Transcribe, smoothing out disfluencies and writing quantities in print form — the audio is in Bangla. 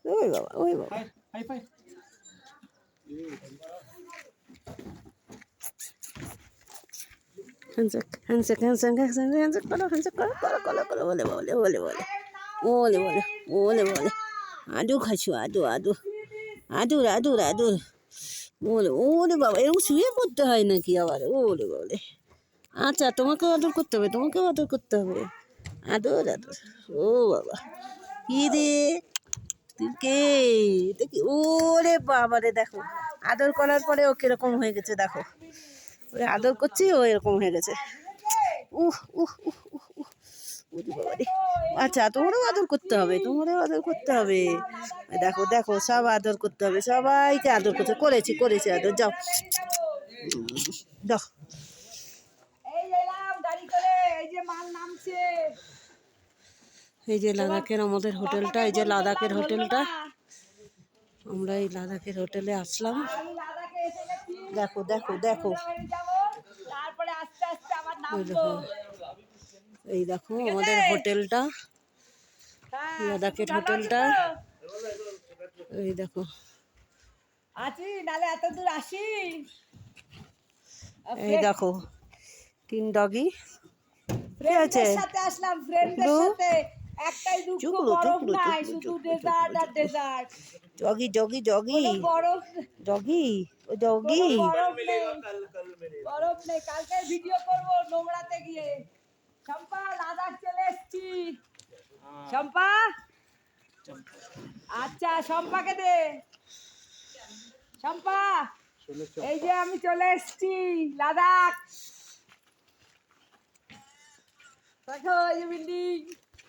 ওই বাবা ওই বাবা handshake handshake handshake handshake handshake করো হ্যান্ডশেক করো করো করো করো বলে বলে বলে বলে বলে বলে বলে বলে আদু খাচ্ছু আদু আদু আদুর আদুর আদুর বলে ওরে বাবা এরকম শুয়ে পড়তে হয় নাকি আবার ওরে বলে আচ্ছা তোমাকেও আদর করতে হবে তোমাকেও আদর করতে হবে আদর আদর ও বাবা কি রে তুই কে দেখি ওরে বাবা রে দেখো আদর করার পরে ও কিরকম হয়ে গেছে দেখো ওরে আদর করছি ও এরকম হয়ে গেছে উহ উহ উহ উহ উহ ওরে বাবা রে আচ্ছা তোমারও আদর করতে হবে তোমারও আদর করতে হবে দেখো দেখো সব আদর করতে হবে সবাইকে আদর করতে করেছি করেছি আদর যাও যাও এই যে লাদাখের আমাদের হোটেলটা এই যে লাদাখের হোটেলটা আমরা এই লাদাখের হোটেলে আসলাম দেখো দেখো দেখো এই দেখো আমাদের হোটেলটা লাদাখের হোটেলটা এই দেখো আছি নালে এত দূর আসি এই দেখো 3 ডগি কি আছে সাথে আসলাম ফ্রেন্ডদের সাথে একটাই দুঃখ বরফ নাই শুধু ডেজার্ট আর ডেজার্ট জগি জগি জগি বরফ জগি ও জগি বরফ নেই কালকে ভিডিও করব নোংরাতে গিয়ে শম্পা লাদাখ চলে এসেছি শম্পা আচ্ছা শম্পাকে দে শম্পা এই যে আমি চলে এসেছি লাদাখ দেখো এই বিল্ডিং